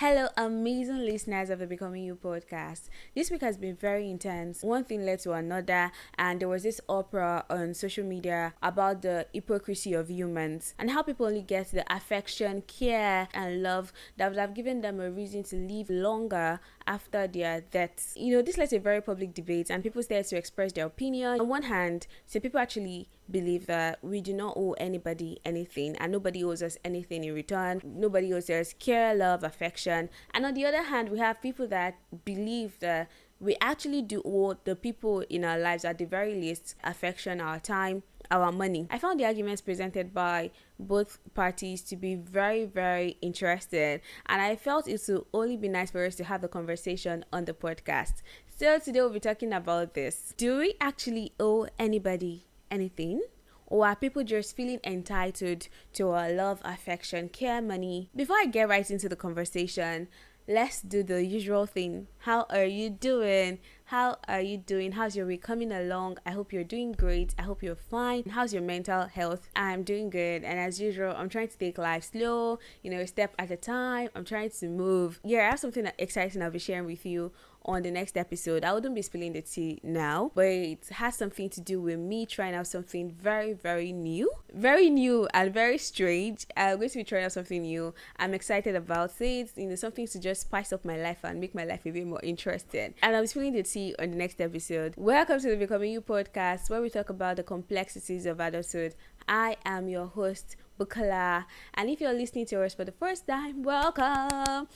Hello, amazing listeners of the Becoming You podcast. This week has been very intense. One thing led to another, and there was this uproar on social media about the hypocrisy of humans and how people only get the affection, care, and love that would have given them a reason to live longer after their deaths. This led to a very public debate, and people started to express their opinion. On one hand, some people actually believe that we do not owe anybody anything and nobody owes us anything in return. Nobody owes us care, love, affection. And on the other hand, we have people that believe that we actually do owe the people in our lives, at the very least, affection, our time, our money. I found the arguments presented by both parties to be very, very interesting, and I felt it would only be nice for us to have the conversation on the podcast. So today we'll be talking about this. Do we actually owe anybody anything? Or are people just feeling entitled to our love, affection, care, money? Before I get right into the conversation, let's do the usual thing. How are you doing? How's your week coming along? I hope you're doing great. I hope you're fine. How's your mental health? I'm doing good. And as usual, I'm trying to take life slow, a step at a time. I'm trying to move. Yeah, I have something exciting I'll be sharing with you on the next episode. I wouldn't be spilling the tea now, but it has something to do with me trying out something very, very new and very strange. I'm going to be trying out something new. I'm excited about it. Something to just spice up my life and make my life a bit more interesting. And I'll be spilling the tea on the next episode. Welcome to the Becoming You podcast, where we talk about the complexities of adulthood. I am your host, Bukola, and if you're listening to us for the first time, welcome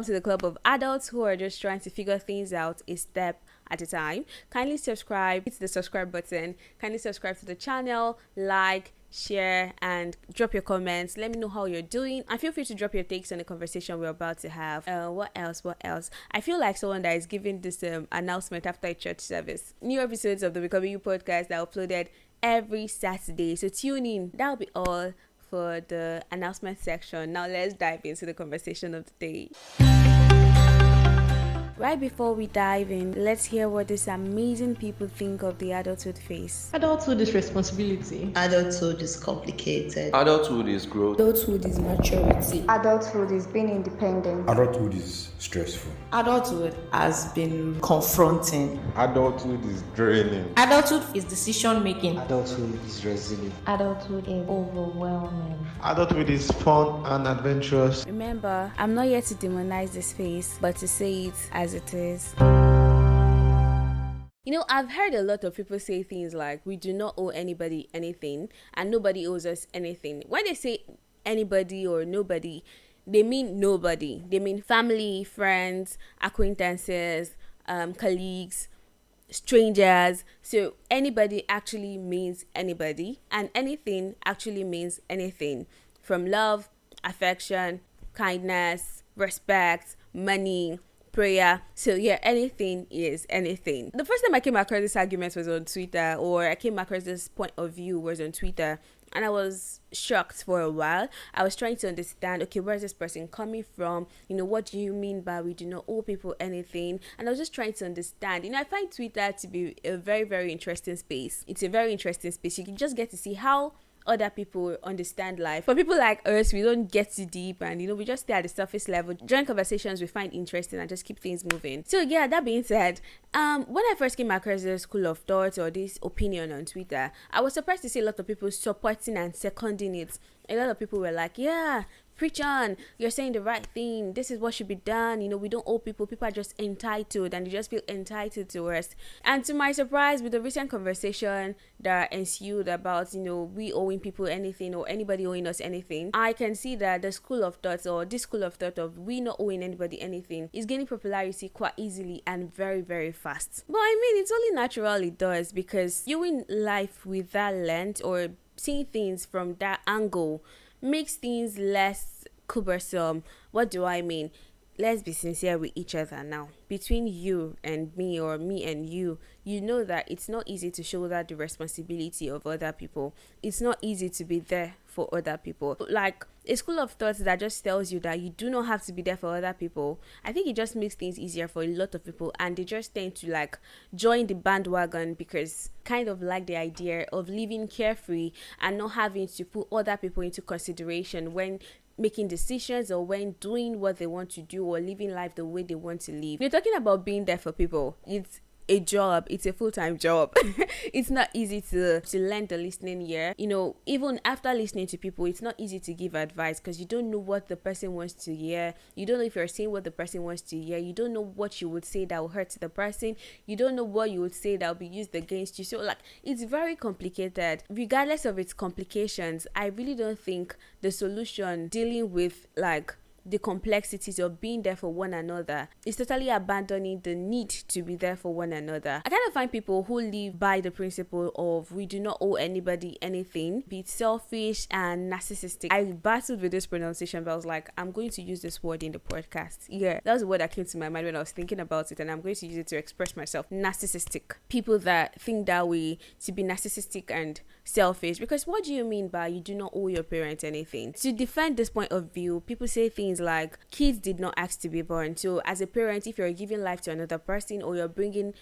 to the club of adults who are just trying to figure things out a step at a time. Kindly subscribe, hit the subscribe button, kindly subscribe to the channel, like, share, and drop your comments. Let me know how you're doing, and feel free to drop your takes on the conversation we're about to have. What else? I feel like someone that is giving this announcement after a church service. New episodes of the Becoming You podcast are uploaded every Saturday, so tune in. That'll be all for the announcement section. Now let's dive into the conversation of the day. Right before we dive in, let's hear what these amazing people think of the adulthood phase. Adulthood is responsibility. Adulthood is complicated. Adulthood is growth. Adulthood is maturity. Adulthood is being independent. Adulthood is stressful. Adulthood has been confronting. Adulthood is draining. Adulthood is decision making. Adulthood is resilient. Adulthood is overwhelming. Adulthood is fun and adventurous. Remember, I'm not here to demonize this phase, but to say it as it is. I've heard a lot of people say things like, we do not owe anybody anything and nobody owes us anything. When they say anybody or nobody, they mean nobody. They mean family, friends, acquaintances, colleagues, strangers. So anybody actually means anybody, and anything actually means anything, from love, affection, kindness, respect, money, prayer. So yeah, anything is anything. The first time I came across this argument was on Twitter, or I came across this point of view was on Twitter, and I was shocked for a while. I was trying to understand, okay, where's this person coming from? What do you mean by we do not owe people anything? And I was just trying to understand. I find Twitter to be a very, very interesting space. It's a very interesting space. You can just get to see how other people understand life. For people like us, we don't get too deep, and we just stay at the surface level. During conversations we find interesting and just keep things moving. So yeah, that being said, when I first came across this school of thought or this opinion on Twitter, I was surprised to see a lot of people supporting and seconding it. A lot of people were like, yeah, preach on, you're saying the right thing, this is what should be done, we don't owe people are just entitled, and they just feel entitled to us. And to my surprise, with the recent conversation that ensued about we owing people anything or anybody owing us anything, I can see that this school of thought of we not owing anybody anything is gaining popularity quite easily and very, very fast. But I mean, it's only natural it does, because viewing life with that lens or seeing things from that angle makes things less cumbersome. What do I mean? Let's be sincere with each other now. Between you and me, or me and you that it's not easy to shoulder the responsibility of other people. It's not easy to be there for other people. Like a school of thought that just tells you that you do not have to be there for other people, I think it just makes things easier for a lot of people, and they just tend to join the bandwagon because kind of like the idea of living carefree and not having to put other people into consideration when making decisions or when doing what they want to do or living life the way they want to live. You're talking about being there for people. It's a job. It's a full-time job. It's not easy to learn the listening ear. Even after listening to people, it's not easy to give advice because you don't know what the person wants to hear. You don't know if you're saying what the person wants to hear. You don't know what you would say that will hurt the person. You don't know what you would say that will be used against you. So it's very complicated. Regardless of its complications, I really don't think the solution dealing with the complexities of being there for one another is totally abandoning the need to be there for one another. I kind of find people who live by the principle of we do not owe anybody anything, be selfish and narcissistic. I battled with this pronunciation, but I was like, I'm going to use this word in the podcast. Yeah, that was the word that came to my mind when I was thinking about it, and I'm going to use it to express myself. Narcissistic. People that think that way, to be narcissistic and selfish. Because what do you mean by you do not owe your parents anything? To defend this point of view, people say things like kids did not ask to be born. So as a parent, if you're giving life to another person or you're bringing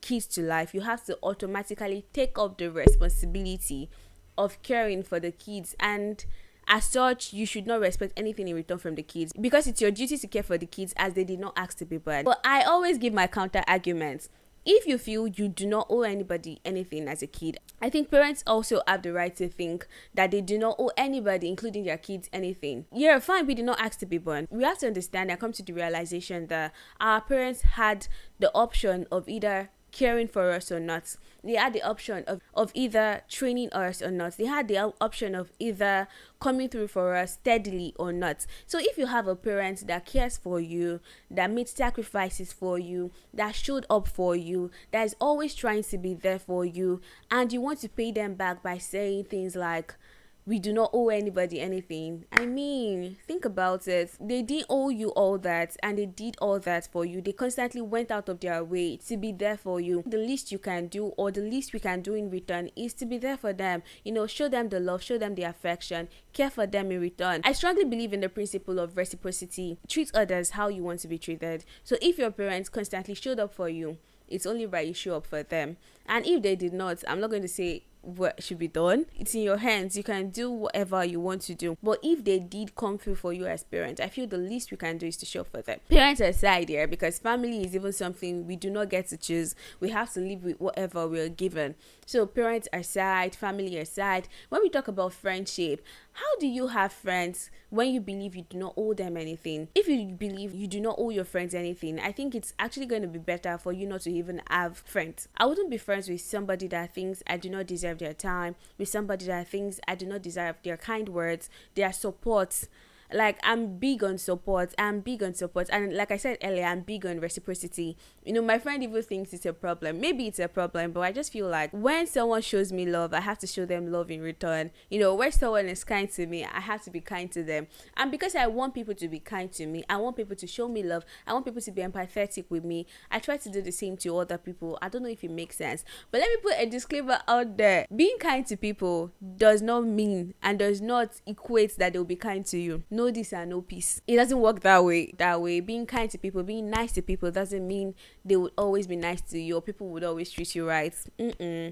kids to life, you have to automatically take up the responsibility of caring for the kids, and as such, you should not expect anything in return from the kids because it's your duty to care for the kids as they did not ask to be born. But I always give my counter arguments. If you feel you do not owe anybody anything as a kid, I think parents also have the right to think that they do not owe anybody, including their kids, anything. Yeah, fine, we did not ask to be born. We have to understand and come to the realization that our parents had the option of either caring for us or not. They had the option of either training us or not. They had the option of either coming through for us steadily or not. So if you have a parent that cares for you, that made sacrifices for you, that showed up for you, that is always trying to be there for you, and you want to pay them back by saying things like, we do not owe anybody anything. I mean, think about it. They didn't owe you all that, and they did all that for you. They constantly went out of their way to be there for you. The least you can do, or the least we can do in return, is to be there for them. Show them the love, show them the affection, care for them in return. I strongly believe in the principle of reciprocity. Treat others how you want to be treated. So if your parents constantly showed up for you, it's only right you show up for them. And if they did not, I'm not going to say what should be done. It's in your hands. You can do whatever you want to do. But if they did come through for you as parents, I feel the least we can do is to show up for them. Parents aside here, because family is even something we do not get to choose. We have to live with whatever we're given. So parents aside, family aside, when we talk about friendship, how do you have friends when you believe you do not owe them anything? If you believe you do not owe your friends anything, I think it's actually going to be better for you not to even have friends. I wouldn't be friends with somebody that thinks I do not deserve their time, with somebody that thinks I do not deserve their kind words, their support. I'm big on support, and like I said earlier, I'm big on reciprocity. My friend even thinks it's a problem. Maybe it's a problem, but I just feel like when someone shows me love, I have to show them love in return. When someone is kind to me, I have to be kind to them. And because I want people to be kind to me, I want people to show me love, I want people to be empathetic with me, I try to do the same to other people. I don't know if it makes sense, but let me put a disclaimer out there. Being kind to people does not mean and does not equate that they'll be kind to you. No this and no peace. It doesn't work that way. Being kind to people, being nice to people doesn't mean they would always be nice to you or people would always treat you right.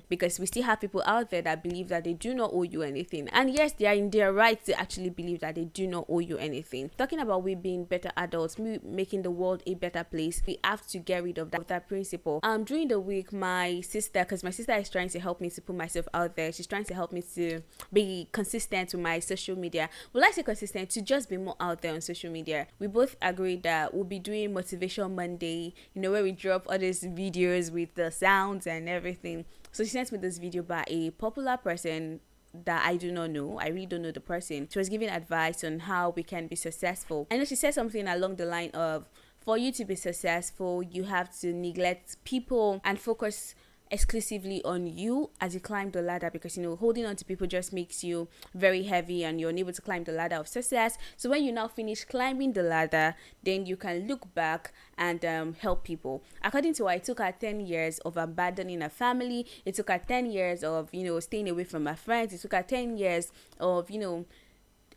Because we still have people out there that believe that they do not owe you anything. And yes, they are in their right to actually believe that they do not owe you anything. Talking about we being better adults, we making the world a better place, we have to get rid of that principle. During the week, my sister is trying to help me to put myself out there. She's trying to help me to be consistent with my social media. Well, I say consistent to just be more out there on social media. We both agreed that we'll be doing Motivation Monday, where we drop all these videos with the sounds and everything. So she sent me this video by a popular person that I do not know. I really don't know the person. She was giving advice on how we can be successful. I know she said something along the line of, for you to be successful, you have to neglect people and focus exclusively on you as you climb the ladder, because holding on to people just makes you very heavy and you're unable to climb the ladder of success. So when you now finish climbing the ladder, then you can look back and help people. According to her, it took her 10 years of abandoning her family. It took her 10 years of staying away from her friends. It took her 10 years of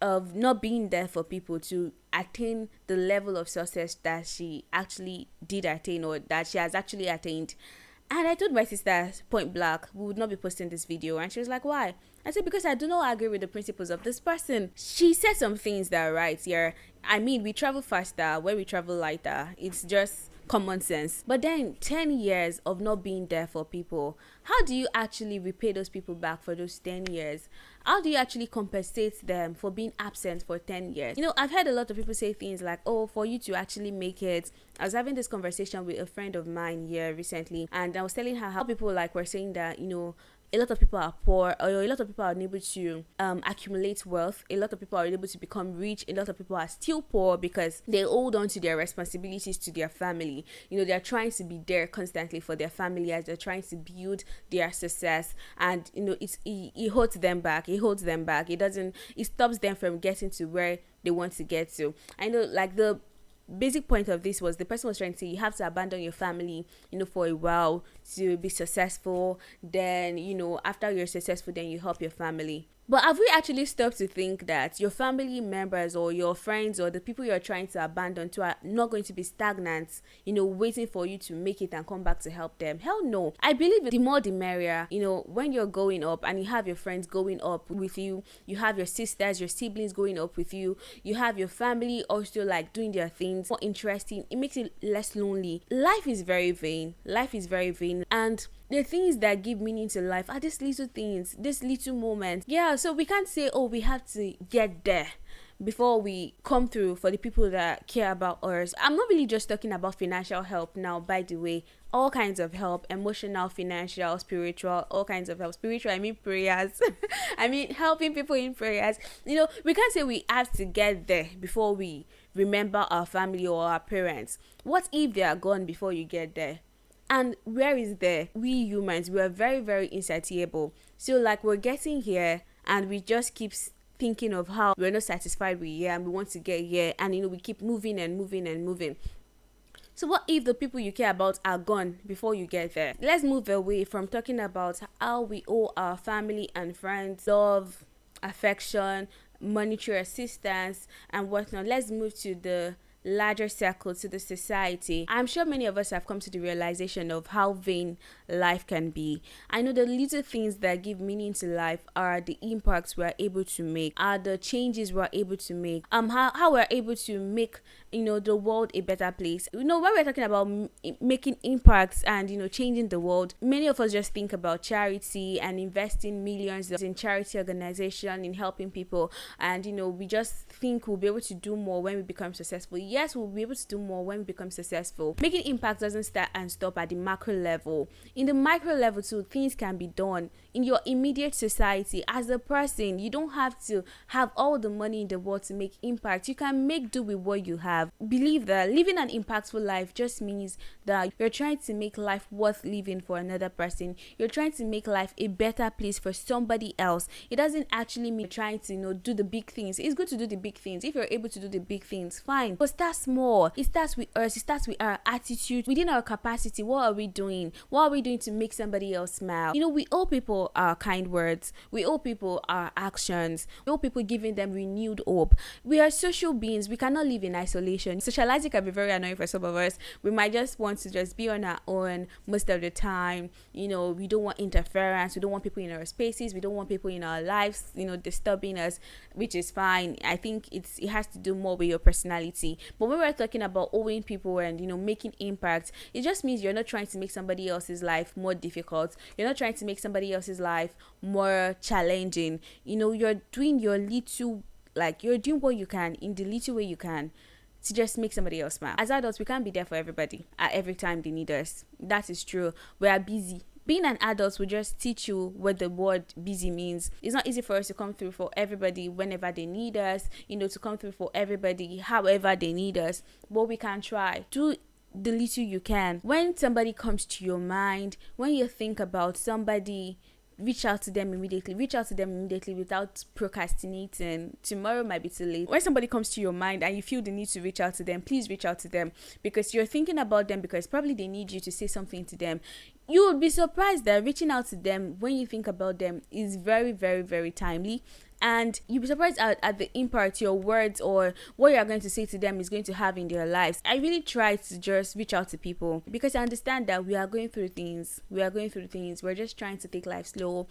of not being there for people to attain the level of success that she actually did attain, or that she has actually attained. And I told my sister point blank, we would not be posting this video. And she was like, why? I said, because I do not agree with the principles of this person. She said some things that are right here. I mean, we travel faster where we travel lighter. It's just common sense. But then 10 years of not being there for people, how do you actually repay those people back for those 10 years? How do you actually compensate them for being absent for 10 years? I've heard a lot of people say things like, oh, for you to actually make it. I was having this conversation with a friend of mine here recently, and I was telling her how people were saying that, a lot of people are poor, or a lot of people are unable to accumulate wealth. A lot of people are able to become rich. A lot of people are still poor because they hold on to their responsibilities to their family. They're trying to be there constantly for their family as they're trying to build their success, and it holds them back. It stops them from getting to where they want to get to. I know, like, the basic point of this was the person was trying to say you have to abandon your family for a while to be successful. Then after you're successful, then you help your family. But have we actually stopped to think that your family members or your friends or the people you're trying to abandon to are not going to be stagnant, waiting for you to make it and come back to help them? Hell no. I believe the more the merrier. When you're going up and you have your friends going up with you, you have your sisters, your siblings going up with you, you have your family also like doing their things, more interesting. It makes it less lonely. Life is very vain. And the things that give meaning to life are these little things, these little moments. Yeah, so we can't say, oh, we have to get there before we come through for the people that care about us. I'm not really just talking about financial help now, by the way. All kinds of help, emotional, financial, spiritual, all kinds of help. Spiritual, I mean prayers. I mean helping people in prayers. We can't say we have to get there before we remember our family or our parents. What if they are gone before you get there? And where is there? We humans, we are very, very insatiable. So like we're getting here and we just keep thinking of how we're not satisfied with here and we want to get here, and we keep moving and moving and moving. So what if the people you care about are gone before you get there? Let's move away from talking about how we owe our family and friends love, affection, monetary assistance and whatnot. Let's move to the larger circle, to the society. I'm sure many of us have come to the realization of how vain life can be. I know the little things that give meaning to life are the impacts we're able to make, are the changes we're able to make, how we're able to make the world a better place. When we're talking about making impacts and changing the world, many of us just think about charity and investing millions in charity organization, in helping people, and we just think we'll be able to do more when we become successful. Yes, we'll be able to do more when we become successful. Making impact doesn't start and stop at the macro level. In the micro level too, things can be done in your immediate society. As a person, you don't have to have all the money in the world to make impact. You can make do with what you have. Believe that living an impactful life just means that you're trying to make life worth living for another person. You're trying to make life a better place for somebody else. It doesn't actually mean you're trying to do the big things. It's good to do the big things. If you're able to do the big things, fine. But start small. It starts with us. It starts with our attitude. Within our capacity, what are we doing? What are we doing to make somebody else smile? We owe people our kind words. We owe people our actions. We owe people giving them renewed hope. We are social beings. We cannot live in isolation. Socializing can be very annoying for some of us. We might just want to just be on our own most of the time. We don't want interference. We don't want people in our spaces. We don't want people in our lives, disturbing us, which is fine. I think it has to do more with your personality. But when we're talking about owing people and making impact, it just means you're not trying to make somebody else's life more difficult. You're not trying to make somebody else's life more challenging. You're doing your little, you're doing what you can in the little way you can to just make somebody else smile. As adults, we can't be there for everybody at every time they need us. That is true. We are busy. Being an adult will just teach you what the word busy means. It's not easy for us to come through for everybody whenever they need us, to come through for everybody however they need us. But we can try. Do the little you can. When somebody comes to your mind, when you think about somebody, reach out to them immediately without procrastinating. Tomorrow might be too late. When somebody comes to your mind and you feel the need to reach out to them, please reach out to them, because you're thinking about them, because probably they need you to say something to them. You would be surprised that reaching out to them when you think about them is very, very, very timely. and you'll be surprised at the impact your words or what you're going to say to them is going to have in their lives. I really try to just reach out to people because I understand that we are going through things. We're just trying to take life slow,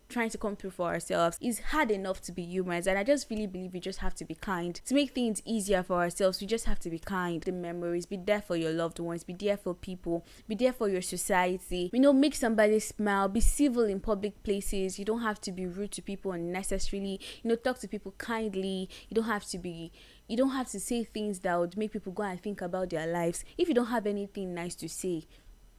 trying to come through for ourselves. It's hard enough to be humans, and I just really believe we just have to be kind. To make things easier for ourselves, we just have to be kind. The memories, be there for your loved ones, be there for people, be there for your society. Make somebody smile, be civil in public places. You don't have to be rude to people unnecessarily. Talk to people kindly. You don't have to say things that would make people go and think about their lives. If you don't have anything nice to say,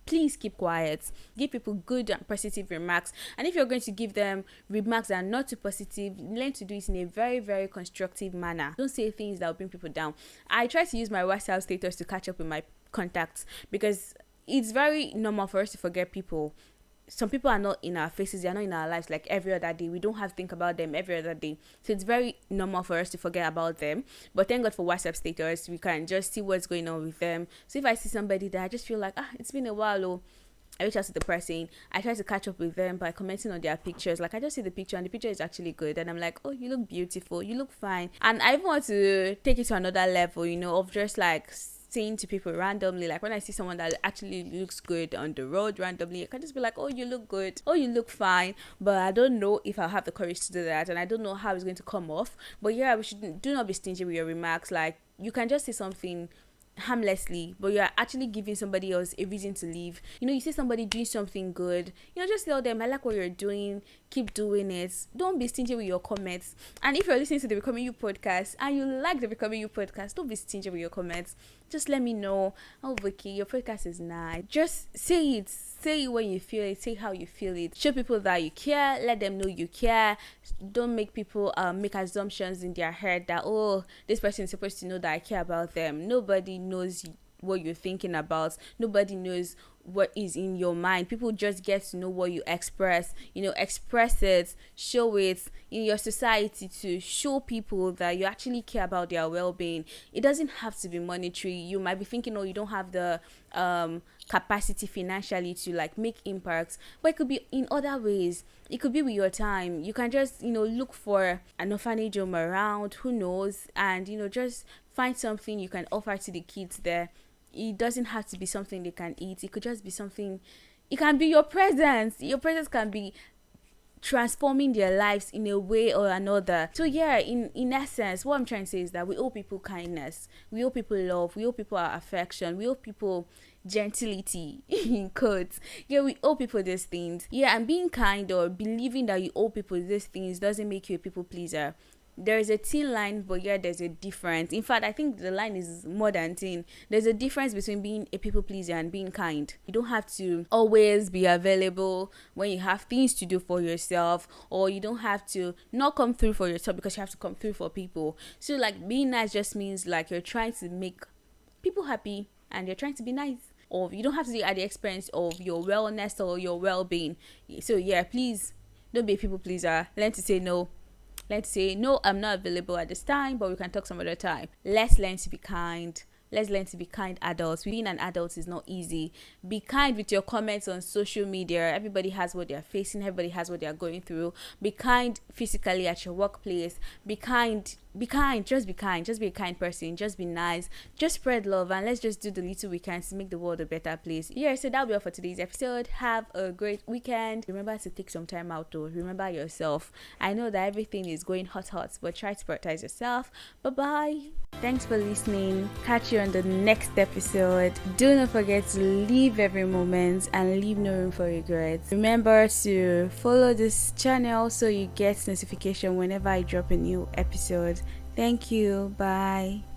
please keep quiet. Give people good and positive remarks. And if you're going to give them remarks that are not too positive, learn to do it in a very, very constructive manner. Don't say things that will bring people down. I try to use my WhatsApp status to catch up with my contacts because it's very normal for us to forget people. Some people are not in our faces, they are not in our lives like every other day. We don't have to think about them every other day. So it's very normal for us to forget about them. But thank God for WhatsApp status, we can just see what's going on with them. So if I see somebody that I just feel like, it's been a while, I reach out to the person. I try to catch up with them by commenting on their pictures. Like, I just see the picture and the picture is actually good, and I'm like, oh, you look beautiful, you look fine. And I even want to take it to another level, of just like saying to people randomly, like when I see someone that actually looks good on the road randomly, I can just be like, oh, you look good, oh, you look fine. But I don't know if I'll have the courage to do that, and I don't know how it's going to come off. But yeah, do not be stingy with your remarks. Like, you can just say something harmlessly, but you're actually giving somebody else a reason to leave. You see somebody doing something good, just tell them, I like what you're doing, keep doing it. Don't be stingy with your comments. And if you're listening to the Becoming You podcast and you like the Becoming You podcast, don't be stingy with your comments. Just let me know, oh, Vicky, your podcast is nice. Just say it when you feel it, say how you feel it. Show people that you care, let them know you care. Don't make people make assumptions in their head that, oh, this person is supposed to know that I care about them. Nobody knows what you're thinking about. Nobody knows what is in your mind. People just get to know what you express. Express it, show it in your society to show people that you actually care about their well-being. It doesn't have to be monetary. You might be thinking, oh, you don't have the capacity financially to like make impacts, but it could be in other ways. It could be with your time. You can just look for an orphanage home around, who knows, and just find something you can offer to the kids there. It doesn't have to be something they can eat. It could just be something. It can be your presence. Your presence can be transforming their lives in a way or another. So yeah, in essence, what I'm trying to say is that we owe people kindness, we owe people love, we owe people our affection, we owe people gentility in quotes. Yeah, we owe people these things. Yeah, and being kind or believing that you owe people these things doesn't make you a people pleaser. There is a thin line, but yeah, there's a difference. In fact, I think the line is more than thin. There's a difference between being a people pleaser and being kind. You don't have to always be available when you have things to do for yourself, or you don't have to not come through for yourself because you have to come through for people. So like, being nice just means like you're trying to make people happy and you're trying to be nice. Or you don't have to do it at the expense of your wellness or your well-being. So yeah, please don't be a people pleaser. Learn to say no. Let's say, no, I'm not available at this time, but we can talk some other time. Let's learn to be kind. Let's learn to be kind adults. Being an adult is not easy. Be kind with your comments on social media. Everybody has what they're facing. Everybody has what they're going through. Be kind physically at your workplace. Be kind. Just be kind. Just be a kind person. Just be nice. Just spread love, and let's just do the little we can to make the world a better place. Yeah, so that'll be all for today's episode. Have a great weekend. Remember to take some time out though. Remember yourself. I know that everything is going hot, but try to prioritize yourself. Bye-bye. Thanks for listening. Catch you on the next episode. Do not forget to live every moment and leave no room for regrets. Remember to follow this channel so you get notification whenever I drop a new episode. Thank you. Bye.